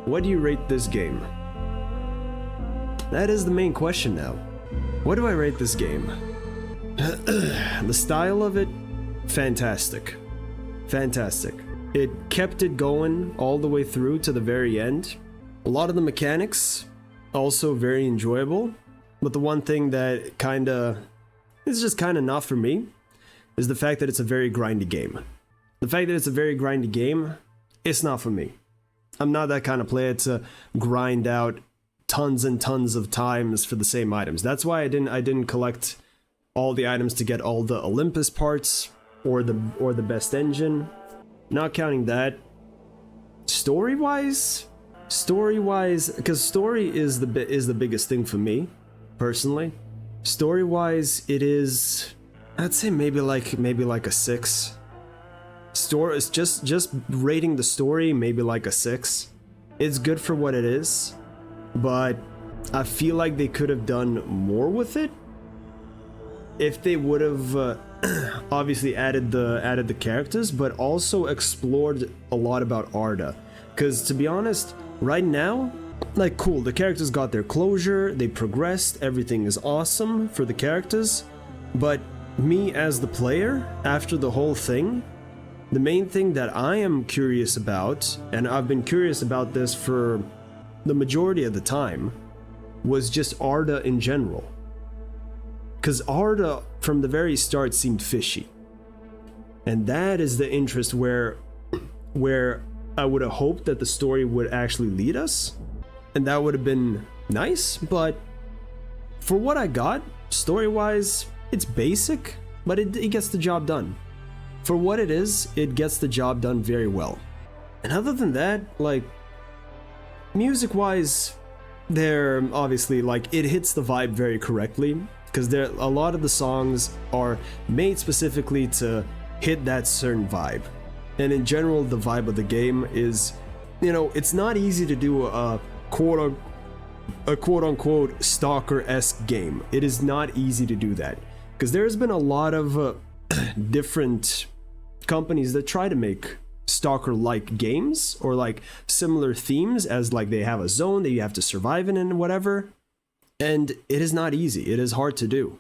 what do you rate this game? That is the main question now. What do I rate this game? The style of it, fantastic. Fantastic. It kept it going all the way through to the very end. A lot of the mechanics, also very enjoyable. But the one thing that is just kinda not for me, is the fact that it's a very grindy game. The fact that it's a very grindy game, it's not for me. I'm not that kind of player to grind out tons and tons of times for the same items. That's why I didn't collect all the items to get all the Olympus parts or the best engine. Not counting that. Story-wise, because story is the biggest thing for me, personally. Story-wise, it is, I'd say maybe like a 6. Story is just rating the story, maybe like a 6. It's good for what it is, but I feel like they could have done more with it if they would have obviously added the characters, but also explored a lot about Arda. Because to be honest, right now, like, cool, the characters got their closure, they progressed, everything is awesome for the characters, but me as the player, after the whole thing, the main thing that I am curious about, and I've been curious about this for the majority of the time, was just Arda in general. Because Arda, from the very start, seemed fishy. And that is the interest where I would have hoped that the story would actually lead us. And that would have been nice, but for what I got, story-wise, it's basic, but it gets the job done. For what it is, it gets the job done very well. And other than that, like, music-wise, they're obviously, like, it hits the vibe very correctly, because a lot of the songs are made specifically to hit that certain vibe. And in general, the vibe of the game is, you know, it's not easy to do a quote-unquote stalker-esque game. It is not easy to do that, because there's been a lot of different companies that try to make stalker-like games or like similar themes, as like they have a zone that you have to survive in and whatever, and it is not easy. It is hard to do.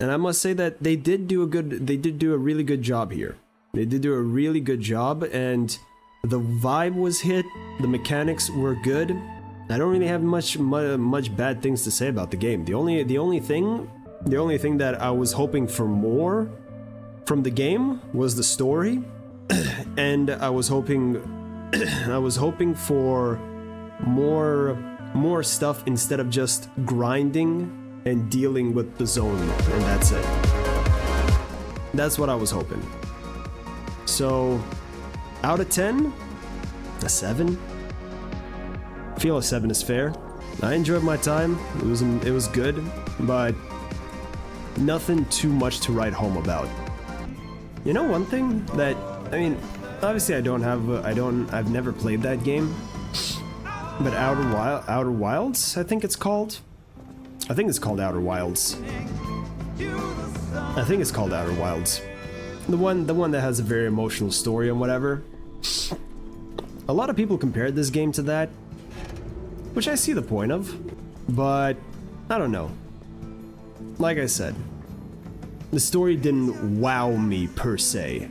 And I must say that they did do a really good job here. They did do a really good job, and the vibe was hit, the mechanics were good. I don't really have much bad things to say about the game. The only thing that I was hoping for more from the game was the story, and I was hoping for more stuff instead of just grinding and dealing with the zone, and that's it. That's what I was hoping. So, out of 10, a 7. I feel a 7 is fair. I enjoyed my time. It was good, but nothing too much to write home about. You know, one thing that, I mean, obviously I've never played that game, but Outer Wilds, I think it's called. I think it's called Outer Wilds. I think it's called Outer Wilds. The one that has a very emotional story and whatever. A lot of people compared this game to that, which I see the point of, but I don't know. Like I said, the story didn't wow me per se.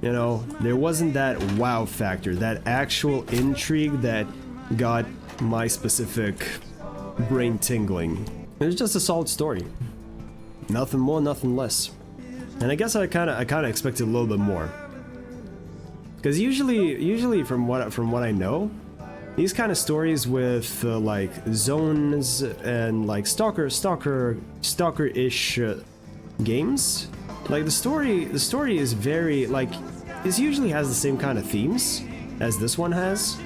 You know, there wasn't that wow factor, that actual intrigue that got my specific brain tingling. It was just a solid story. Nothing more, nothing less. And I guess I kind of expected a little bit more. Because usually from what I know, these kind of stories with like zones and like stalker-ish games, like the story is very, like, it usually has the same kind of themes as this one has.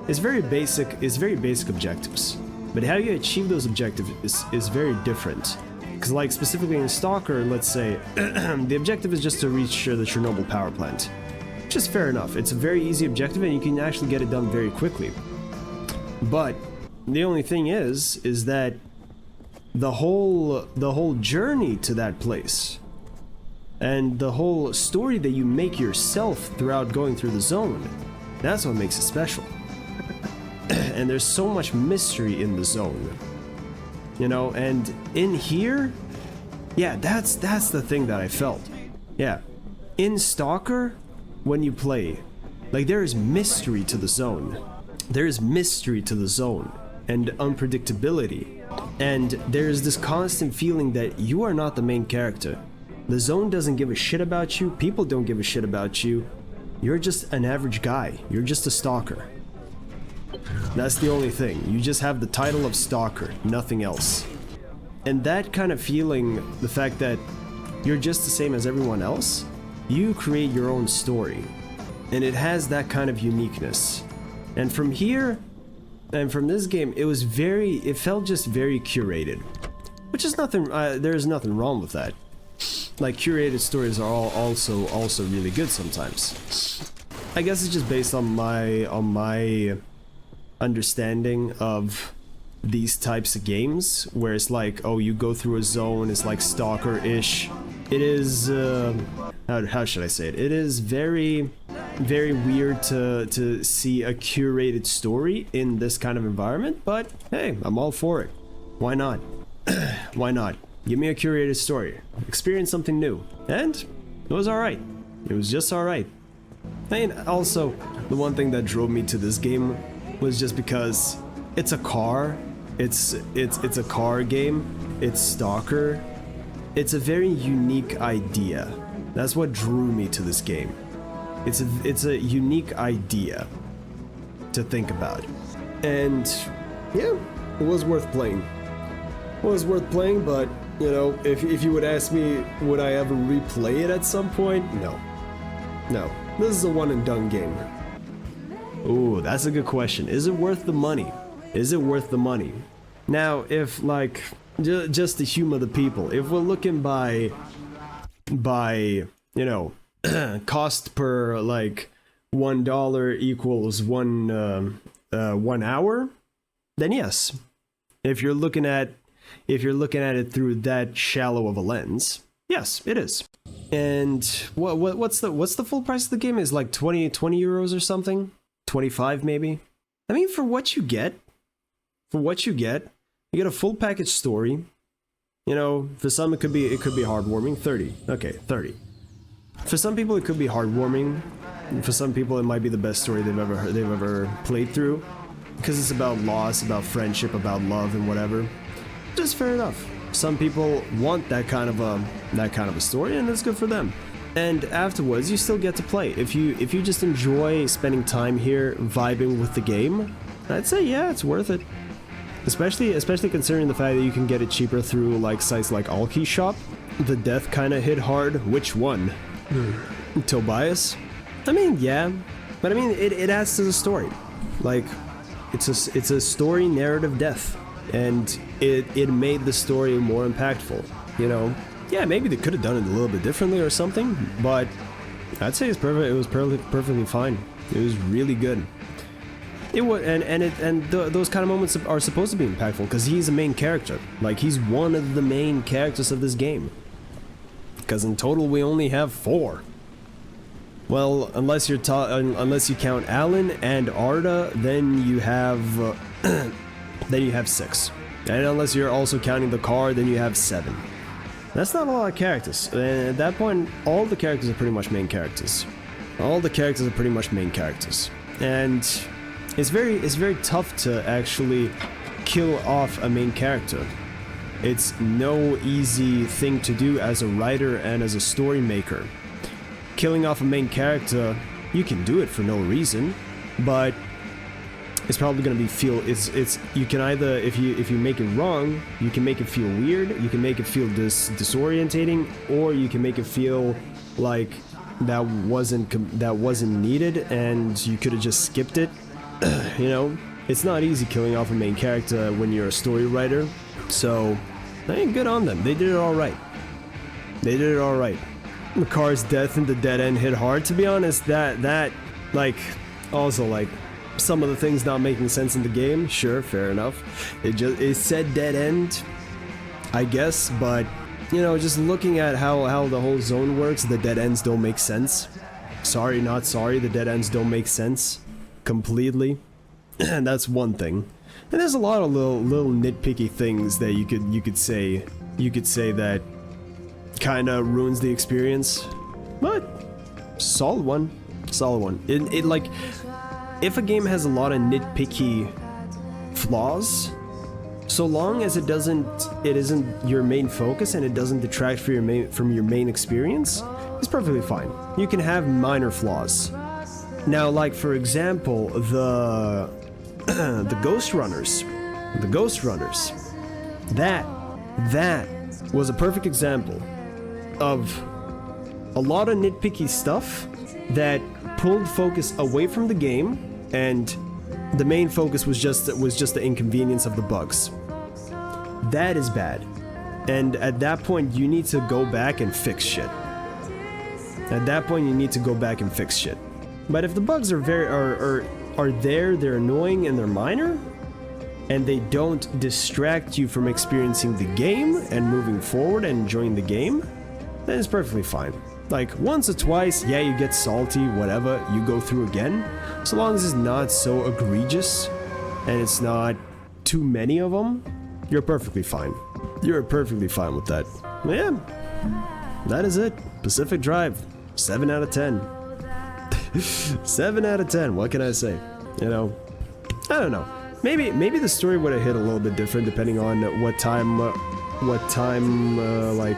It's very basic objectives, but how you achieve those objectives is very different. Because, like, specifically in Stalker, let's say, the objective is just to reach the Chernobyl power plant. Which is fair enough. It's a very easy objective and you can actually get it done very quickly. But the only thing is that the whole journey to that place and the whole story that you make yourself throughout going through the zone, that's what makes it special. and there's so much mystery in the zone, you know. And in here, yeah, that's the thing that I felt. Yeah, in Stalker, when you play, like, there is mystery to the zone. There is mystery to the zone and unpredictability, and there's this constant feeling that you are not the main character. The zone doesn't give a shit about you, people don't give a shit about you. You're just an average guy, you're just a stalker. That's the only thing, you just have the title of stalker, nothing else. And that kind of feeling, the fact that you're just the same as everyone else, you create your own story. And it has that kind of uniqueness. And from here, and from this game, it felt just very curated. Which is nothing, there's nothing wrong with that. Like, curated stories are also really good sometimes. I guess it's just based on my understanding of these types of games, where it's like, oh, you go through a zone, it's like Stalker-ish. It is, how should I say it? It is very weird to see a curated story in this kind of environment, but hey, I'm all for it. Why not? Why not? Give me a curated story. Experience something new. And it was alright. It was just alright. And also, the one thing that drove me to this game was just because it's a car. It's a car game. It's Stalker. It's a very unique idea. That's what drew me to this game. It's a unique idea to think about. And yeah, it was worth playing. It was worth playing, but you know, if you would ask me, would I ever replay it at some point? No. No. This is a one and done game. Ooh, that's a good question. Is it worth the money? Is it worth the money? Now, if like, just to humor the people, if we're looking by, you know, cost per like $1 equals one hour, then yes. If you're looking at it through that shallow of a lens, yes, it is. And what's the full price of the game? Is like 20 euros or something? 25 maybe? I mean, for what you get, you get a full package story. You know, for some it could be heartwarming. 30. Okay, 30. For some people it could be heartwarming. For some people it might be the best story they've ever played through, because it's about loss, about friendship, about love and whatever. Just fair enough. Some people want that kind of a story, and it's good for them. And afterwards, you still get to play. If you just enjoy spending time here, vibing with the game, I'd say yeah, it's worth it. Especially considering the fact that you can get it cheaper through like sites like Alki Shop. The death kind of hit hard. Which one? Tobias? I mean, yeah, but I mean, it adds to the story. Like, it's a story narrative death. And it made the story more impactful, you know? Yeah, maybe they could have done it a little bit differently or something, but I'd say it's perfect. It was perfectly fine. It was really good. It was, those kind of moments are supposed to be impactful because he's a main character. Like, he's one of the main characters of this game. Because in total we only have 4. Well, unless you count Alan and Arda, then you have 6. And unless you're also counting the car, then you have 7. That's not a lot of characters. And at that point, all the characters are pretty much main characters. And it's very tough to actually kill off a main character. It's no easy thing to do as a writer and as a story maker. Killing off a main character, you can do it for no reason, but it's probably gonna be you can either, if you make it wrong, you can make it feel weird, you can make it feel disorientating, or you can make it feel like that wasn't needed and you could have just skipped it. You know, it's not easy killing off a main character when you're a story writer. So, hey, good on them. They did it all right. Makar's death in the dead end hit hard. To be honest, that like, also like, some of the things not making sense in the game, sure, fair enough. It said dead end, I guess, but you know, just looking at how the whole zone works, the dead ends don't make sense. Sorry, not sorry, the dead ends don't make sense completely. And that's one thing. And there's a lot of little nitpicky things that you could say that kind of ruins the experience. But solid one. It like, if a game has a lot of nitpicky flaws, so long as it isn't your main focus and it doesn't detract from your main experience, it's perfectly fine. You can have minor flaws. Now, like for example, the Ghost Runners, that was a perfect example of a lot of nitpicky stuff that pulled focus away from the game, and the main focus was just the inconvenience of the bugs. That is bad, and at that point you need to go back and fix shit. But if the bugs are they're annoying and they're minor, and they don't distract you from experiencing the game and moving forward and enjoying the game, then it's perfectly fine. Like, once or twice, yeah, you get salty, whatever, you go through again. So long as it's not so egregious, and it's not too many of them, you're perfectly fine. You're perfectly fine with that. Yeah, that is it. Pacific Drive, 7 out of 10. 7 out of 10, what can I say? You know, I don't know. Maybe the story would have hit a little bit different depending on what time, like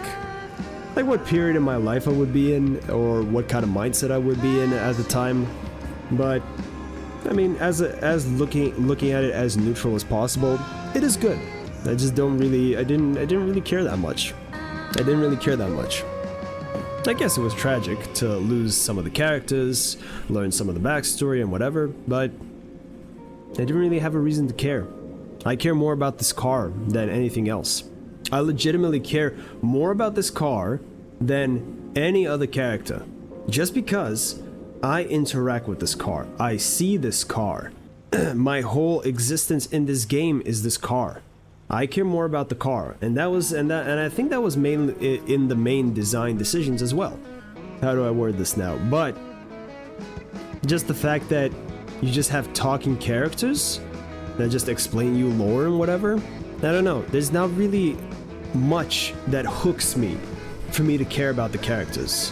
what period in my life I would be in, or what kind of mindset I would be in at the time. But I mean, as looking at it as neutral as possible, it is good. I didn't really care that much. I guess it was tragic to lose some of the characters, learn some of the backstory and whatever, but I didn't really have a reason to care. I care more about this car than anything else. I legitimately care more about this car than any other character. Just because I interact with this car. I see this car. My whole existence in this game is this car. I care more about the car, and I think that was mainly in the main design decisions as well. How do I word this now? But just the fact that you just have talking characters that just explain you lore and whatever, I don't know, there's not really much that hooks me for me to care about the characters.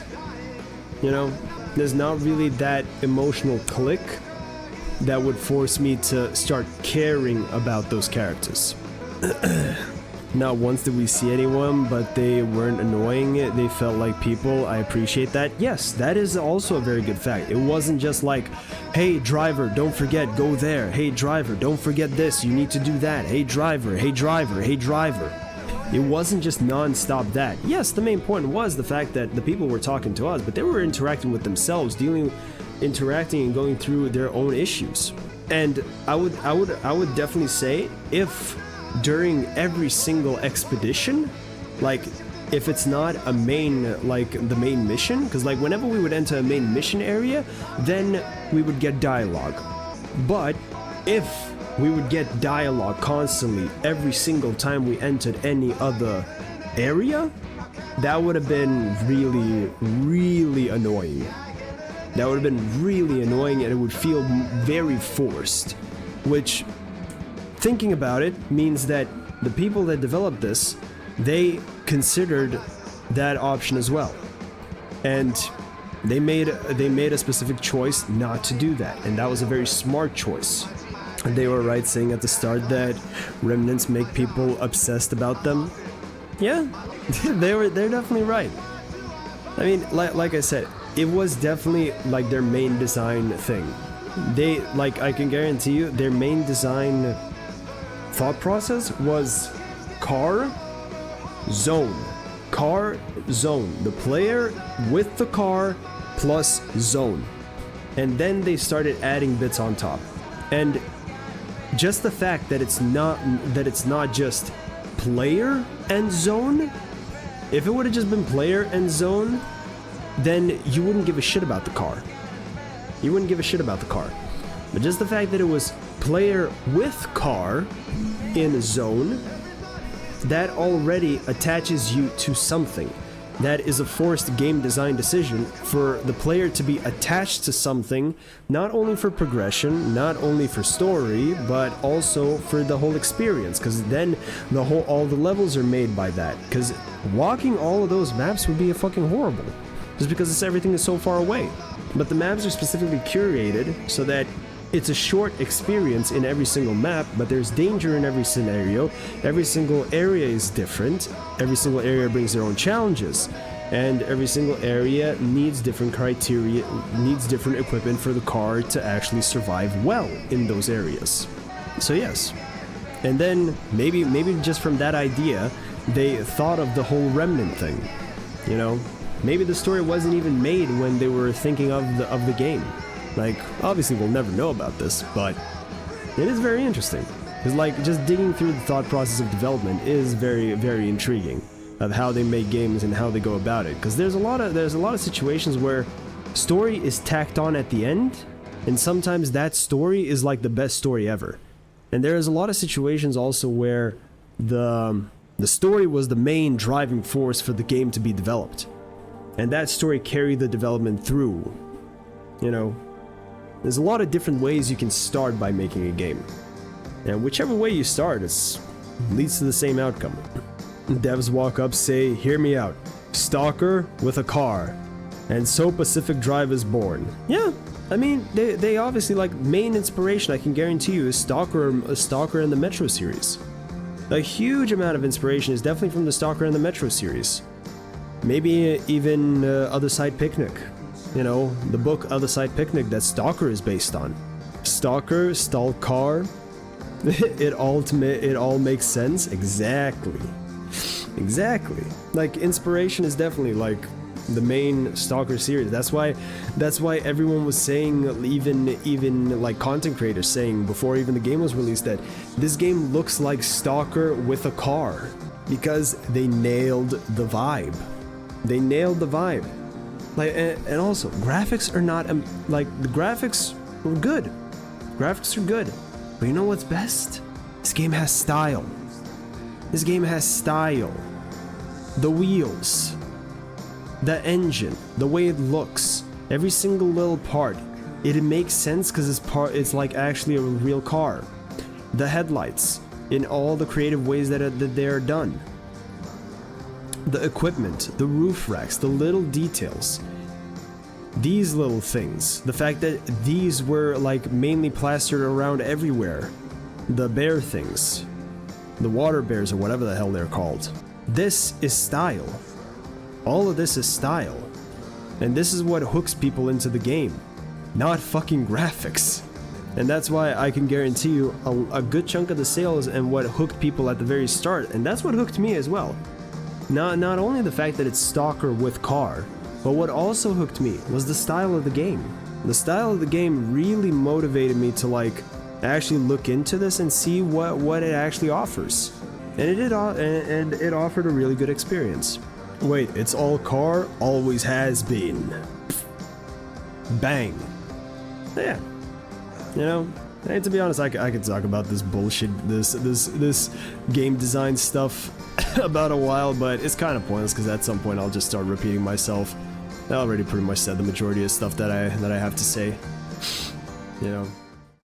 You know, there's not really that emotional click that would force me to start caring about those characters. Not once did we see anyone, but they weren't annoying. They felt like people. I appreciate that. Yes, that is also a very good fact. It wasn't just like, hey driver, don't forget, go there. Hey driver, don't forget this, you need to do that. Hey driver, hey driver, hey driver. It wasn't just non-stop that. Yes, the main point was the fact that the people were talking to us, but they were interacting with themselves, interacting and going through their own issues. And I would definitely say, if during every single expedition, like if it's not a main, like the main mission, because like whenever we would enter a main mission area, then we would get dialogue. But if we would get dialogue constantly every single time we entered any other area, that would have been really, really annoying. That would have been really annoying, and it would feel very forced, which, thinking about it, means that the people that developed this, they considered that option as well. And they made a specific choice not to do that, and that was a very smart choice. They were right saying at the start that remnants make people obsessed about them. Yeah, they're definitely right. I mean, like I said, it was definitely like their main design thing. They, like, I can guarantee you, their main design thought process was car zone. The player with the car plus zone. And then they started adding bits on top. And just the fact that it's not just player and zone. If it would have just been player and zone, then you wouldn't give a shit about the car. But just the fact that it was player with car in zone, that already attaches you to something. that is a forced game design decision for the player to be attached to something, not only for progression, not only for story, but also for the whole experience, because then all the levels are made by that, because walking all of those maps would be fucking horrible, just because everything is so far away. But the maps are specifically curated so that it's a short experience in every single map, but there's danger in every scenario. Every single area is different. Every single area brings their own challenges. And every single area needs different criteria, needs different equipment for the car to actually survive well in those areas. So yes. And then maybe just from that idea, they thought of the whole Remnant thing. You know? Maybe the story wasn't even made when they were thinking of the game. Like, obviously we'll never know about this, but it is very interesting. Because, like, just digging through the thought process of development is very, very intriguing of how they make games and how they go about it. Because there's a lot of situations where story is tacked on at the end, and sometimes that story is like the best story ever. And there's a lot of situations also where the story was the main driving force for the game to be developed. And that story carried the development through, you know. There's a lot of different ways you can start by making a game. And whichever way you start, it leads to the same outcome. Devs walk up, say, "Hear me out. Stalker with a car. And so Pacific Drive is born." Yeah, I mean, they obviously, like, main inspiration, I can guarantee you, is Stalker and the Metro series. A huge amount of inspiration is definitely from the Stalker and the Metro series. Maybe even Other Side Picnic. You know, the book Other Side Picnic that Stalker is based on. Stalker, Stalker, it all makes sense. Exactly. Like, inspiration is definitely, like, the main Stalker series. That's why everyone was saying, even like content creators saying before even the game was released, that this game looks like Stalker with a car, because they nailed the vibe. Like, and also, graphics are not, like, the graphics were good. Graphics are good. But you know what's best? This game has style. The wheels. The engine. The way it looks. Every single little part. It makes sense because it's like actually a real car. The headlights. In all the creative ways that they're done. The equipment, the roof racks, the little details. These little things. The fact that these were, like, mainly plastered around everywhere. The bear things. The water bears, or whatever the hell they're called. This is style. All of this is style. And this is what hooks people into the game. Not fucking graphics. And that's why I can guarantee you a good chunk of the sales and what hooked people at the very start, and that's what hooked me as well. Not only the fact that it's Stalker with car, but what also hooked me was the style of the game. The style of the game really motivated me to, like, actually look into this and see what it actually offers. And it offered a really good experience. Wait, it's all car? Always has been. Bang. Yeah. You know, and to be honest, I could talk about this bullshit, this game design stuff about a while, but it's kind of pointless because at some point I'll just start repeating myself. I already pretty much said the majority of stuff that I have to say. You know.